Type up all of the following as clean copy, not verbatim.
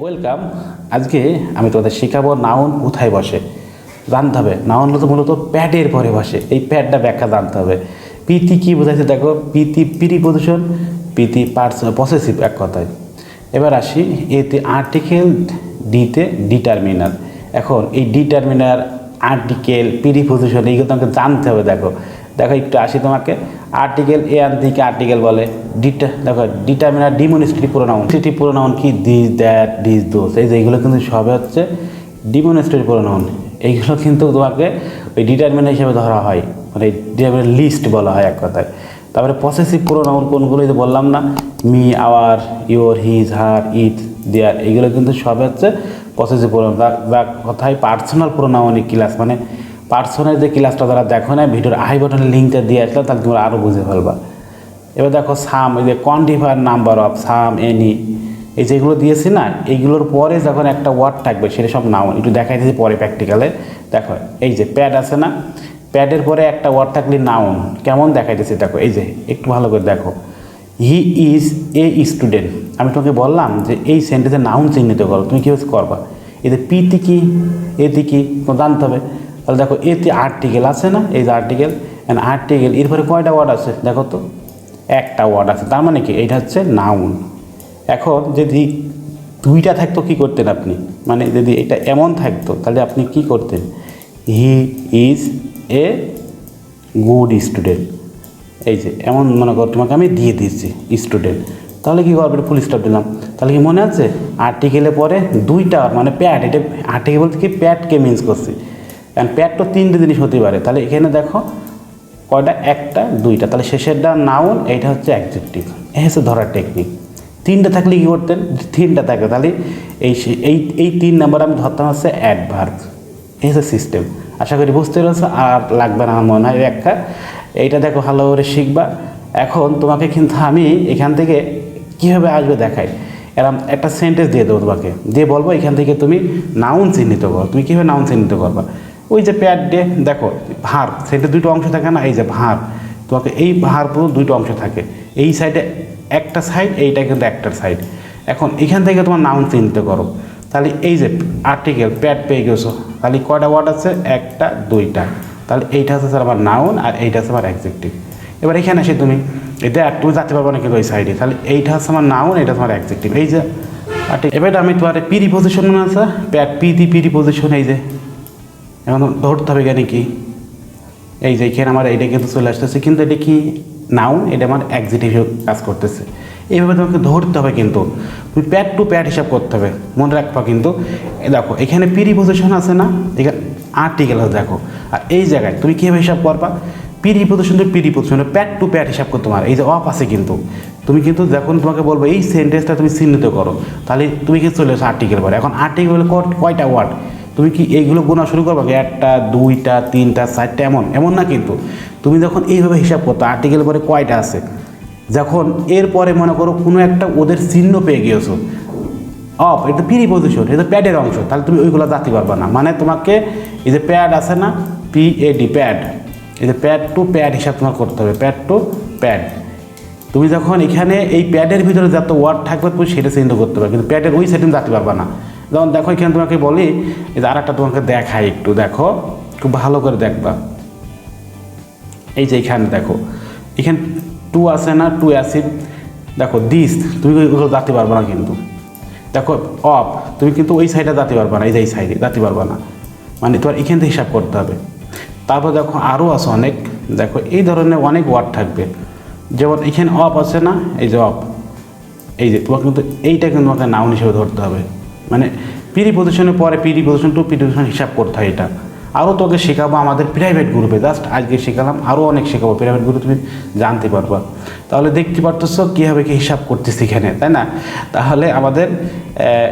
Welcome. আজকে আমি তোমাদের শেখাবো নাউন কোথায় বসে। জানতে হবে নাউন তো মূলত প্যাডের পরে বসে। এই প্যাডটা ব্যাখ্যা জানতে হবে। পিতি কী বোঝাচ্ছে দেখো, পিতি প্রিপোজিশন, পিতি পসেসিভ এক কথায়। এবার আসি এতে আর্টিকেল, ডিতে ডিটারমিনার। এখন এই ডিটারমিনার, আর্টিকেল, প্রিপোজিশন এইগুলো তোমাকে জানতে হবে। দেখো দেখো একটু আসি তোমাকে। আর্টিকেল এ আন দিকে আর্টিকেল বলে। দেখো determiner demonstrative pronoun. Demonstrative pronoun কি দিস, দ্যাট, দিস, দোস, এই যে এইগুলো কিন্তু সবে হচ্ছে ডিমনস্ট্রেটিভ প্রোনাউন। এইগুলো কিন্তু তোমাকে ওই ডিটারমিনার হিসেবে ধরা হয়, মানে ডিটারমিনার লিস্ট বলা হয় এক কথায়। তারপরে পসেসিভ প্রোনাউন কোনগুলো যে বললাম না, মি, আওয়ার, ইওর, হিজ, হার, ইট, দেয়ার, এইগুলো কিন্তু সবে হচ্ছে পসেসিভ প্রোনাউন। যা কথায় পার্সোনাল প্রোনাউনের ক্লাস, মানে পার্সোনাল যে ক্লাসটা যারা দেখো না, ভিডিওর আই বাটনের লিঙ্কটা দিয়ে আসলে তাহলে তোমরা আরও বুঝে ফেলবা। এবার দেখো সাম, এই যে quantifier number of, some, any, এই যেগুলো দিয়েছি না, এইগুলোর পরে যখন একটা ওয়ার্ড থাকবে সেটা সব নাউন। একটু দেখাই দিয়েছি পরে প্র্যাকটিক্যালে। দেখো এই যে প্যাড আছে না, প্যাডের পরে একটা ওয়ার্ড থাকলে নাউন। কেমন দেখাই দিয়েছি দেখো, এই যে একটু ভালো করে দেখো। He is a student. আমি তোমাকে বললাম যে এই সেন্টেন্সে নাউন চিহ্নিত করো, তুমি কীভাবে করবা? এতে পিতি কি, এতে কি জানতে হবে। তাহলে দেখো এতে আর্টিকেল আছে না, এই যে আর্টিকেল, অ্যান্ড আর্টিকেল এরপরে কয়টা ওয়ার্ড আছে দেখো তো, একটা ওয়ার্ড আছে। তার মানে কি এইটা হচ্ছে নাউন। এখন যদি দুইটা থাকতো কী করতেন আপনি, মানে যদি এটা এমন থাকতো তাহলে আপনি কি করতেন? He is a good student. এই যে এমন মনে কর তোমাকে আমি দিয়ে দিচ্ছি স্টুডেন্ট, তাহলে কী করবে? ফুল স্টপ দিলাম। তাহলে কি মনে আছে আর্টিকেলের পরে দুইটা, মানে প্যাড, এটা আর্টিকেল বলতে কি প্যাডকে মিন্স করছি। কারণ প্যাড তো তিনটে জিনিস হতে পারে। তাহলে এখানে দেখো কয়টা, একটা, দুইটা, তাহলে শেষেরটা নাউন, এইটা হচ্ছে অ্যাডজেক্টিভ। এই হচ্ছে ধরার টেকনিক। তিনটা থাকলে কী করতেন? তিনটা থাকে তাহলে এই 3 নাম্বার আমি ধরতাম হচ্ছে অ্যাডভার্ব। এই হচ্ছে সিস্টেম। আশা করি বুঝতে পেরেছো, আর লাগবে না আমার মনে হয় ব্যাখ্যা। এইটা দেখো ভালো করে শিখবা। এখন তোমাকে কিন্তু আমি এখান থেকে কীভাবে আসবে দেখাই। এরকম একটা সেন্টেন্স দিয়ে দেবো তোমাকে, দিয়ে বলবো এখান থেকে তুমি নাউন চিহ্নিত করো। তুমি কীভাবে নাউন চিহ্নিত করবা? ওই যে প্যাড ডে, দেখো ভার্ব, সেটা দুটো অংশ থাকে না, এই যে ভার্ব, তোমাকে এই ভার্ব দুটো অংশ থাকে। এই সাইডে একটা সাইড, এইটা কিন্তু একটা সাইড। এখন এখান থেকে তোমার নাউন চিহ্নিত করো। তাহলে এই যে আর্টিকেল প্যাড পেয়ে গেছো, তাহলে কয়টা ওয়ার্ড আছে? একটা, দুইটা। তাহলে এইটা হচ্ছে স্যার আমার নাউন, আর এইটা হচ্ছে আমার অ্যাডজেক্টিভ। এবার এখানে এসে তুমি এটা তুমি যেতে পারবো না কিন্তু ওই সাইডে। তাহলে এইটা হচ্ছে আমার নাউন, এটা তোমার অ্যাডজেক্টিভ। এই যে এবার আমি তোমার প্রিপোজিশন মনে আছে, প্যাড প্রিপোজিশন, এই যে এখন ধরতে হবে এখানে কি, এই যে এখানে আমার এইটা কিন্তু চলে আসতেছে, কিন্তু এটা কি নাউন, এটা আমার অ্যাডজেক্টিভ কাজ করতেছে। এইভাবে তোমাকে ধরতে হবে, কিন্তু তুমি প্যাড টু প্যাড হিসাব করতে হবে, মনে রাখবা। কিন্তু দেখো এখানে প্রিপোজিশন আছে না, এখানে আর্টিকেল আছে দেখো, আর এই জায়গায় তুমি কীভাবে হিসাব করবা? Preposition to preposition, pad to pad হিসাব করতে পারো। এই যে অফ আছে, কিন্তু তুমি কিন্তু যখন তোমাকে বলবো এই সেন্টেন্সটা তুমি চিহ্নিত করো, তাহলে তুমি কিন্তু চলে আসো আর্টিকেল পরে। এখন আর্টিকেল কয়টা ওয়ার্ড, তুমি কি এইগুলো গোনা শুরু করবা? একটা, দুইটা, তিনটা, চারটা, এমন না। কিন্তু তুমি যখন এইভাবে হিসাব করতো আর্টিকেল পরে কয়টা আছে, যখন এরপরে মনে করো কোনো একটা ওদের চিহ্ন পেয়ে গিয়েছো, অফ, এটা প্রিপোজিশন, এটা প্যাডের অংশ, তাহলে তুমি ওইগুলো জানতে পারবা না। মানে তোমাকে এই যে প্যাড আছে না, PAD, প্যাড, এই যে প্যাড টু প্যাড হিসাব তোমার করতে হবে, প্যাড টু প্যাড। তুমি যখন এখানে এই প্যাডের ভিতরে যত ওয়ার্ড থাকবে তুমি সেটা চিহ্নিত করতে পারবে, কিন্তু প্যাডের ওই সাইডে জানতে পারবা না। যেমন দেখো এখানে তোমাকে বলি, এই যে আর একটা তোমাকে দেখাই, একটু দেখো, খুব ভালো করে দেখবা। এই যে এখানে দেখো, এখানে টু আছে না, টু অ্যাসিড, দেখো দিস, তুমি ওগুলো জানতে পারবা না। কিন্তু দেখো অফ, তুমি কিন্তু ওই সাইডে জানতে পারবা না, এই যে এই সাইডে জানতে পারবা না, মানে তোমার এখান থেকে হিসাব করতে হবে। তারপর দেখো আরও আছে অনেক, দেখো এই ধরনের অনেক ওয়ার্ড থাকবে। যেমন এখানে অফ আছে না, এই যে অফ, এই যে তোমাকে কিন্তু এইটা কিন্তু তোমাকে নাউন হিসেবে ধরতে হবে। মানে প্রিপোজিশনের পরে প্রিপোজিশন টু প্রিপোজিশন হিসাব করতে হয়। এটা আরও তোকে শেখাবো আমাদের প্রাইভেট গ্রুপে, জাস্ট আজকে শেখালাম, আরও অনেক শেখাবো প্রাইভেট গ্রুপে, তুমি জানতে পারবা। তাহলে দেখতে পারতেছো কীভাবে কি হিসাব করতেছি এখানে, তাই না? তাহলে আমাদের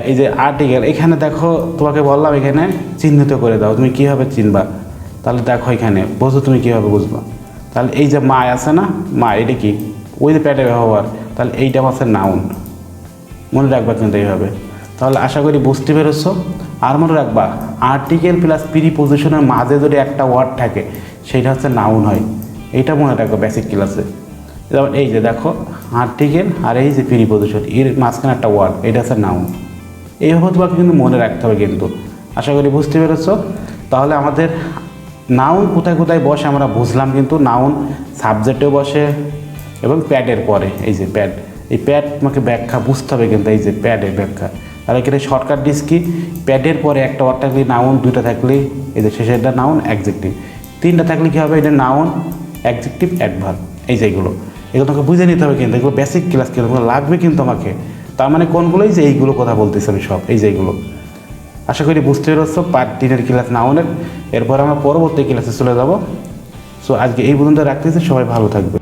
এই যে আর্টিকেল, এখানে দেখো তোমাকে বললাম এখানে চিহ্নিত করে দাও, তুমি কীভাবে চিনবা? তাহলে দেখো এখানে বোঝো, তুমি কীভাবে বুঝবা? তাহলে এই যে মা আছে না, মা, এটা কি ওই যে প্যাডে ব্যবহার, তাহলে এইটা হচ্ছে নাউন, মনে রাখবা কিন্তু এইভাবে। তাহলে আশা করি বুঝতে পেরেছো। আর মনে রাখবা আর্টিকেল প্লাস প্রিপোজিশনের মাঝে যদি একটা ওয়ার্ড থাকে সেইটা হচ্ছে নাউন হয়, এইটা মনে রাখবা বেসিক ক্লাসে। যেমন এই যে দেখো আর্টিকেল আর এই যে প্রিপোজিশন, এর মাঝখানে একটা ওয়ার্ড, এটা হচ্ছে নাউন। এইভাবে তোমাকে কিন্তু মনে রাখতে হবে কিন্তু। আশা করি বুঝতে পেরেছো। তাহলে আমাদের নাউন কোথায় কোথায় বসে আমরা বুঝলাম, কিন্তু নাউন সাবজেক্টেও বসে এবং প্যাডের পরে, এই যে প্যাড, এই প্যাড তোমাকে ব্যাখ্যা বুঝতে হবে কিন্তু, এই যে প্যাডের ব্যাখ্যা। আর এখানে শর্টকাট ডিস কি, প্যাডের পরে একটা ওয়ার্ড থাকলে নাউন, দুইটা থাকলে এই যে শেষেরটা নাউন অ্যাডজেক্টিভ, তিনটা থাকলে কী হবে, এটা নাউন অ্যাডজেক্টিভ অ্যাডভার্ব, এই যে এগুলো তোমাকে বুঝে নিতে হবে কিন্তু, এগুলো বেসিক ক্লাস কিন্তু এগুলো লাগবে কিন্তু আমাকে। তার মানে কোনগুলোই যে এইগুলো কথা বলতেছি আমি সব, এই যে এইগুলো। আশা করি বুঝতে পেরেছো পার্ট 3 ক্লাস নাউনের। এরপর আমরা পরবর্তী ক্লাসে চলে যাব। সো আজকে এই পর্যন্ত রাখতেছি, সবাই ভালো থাকবে।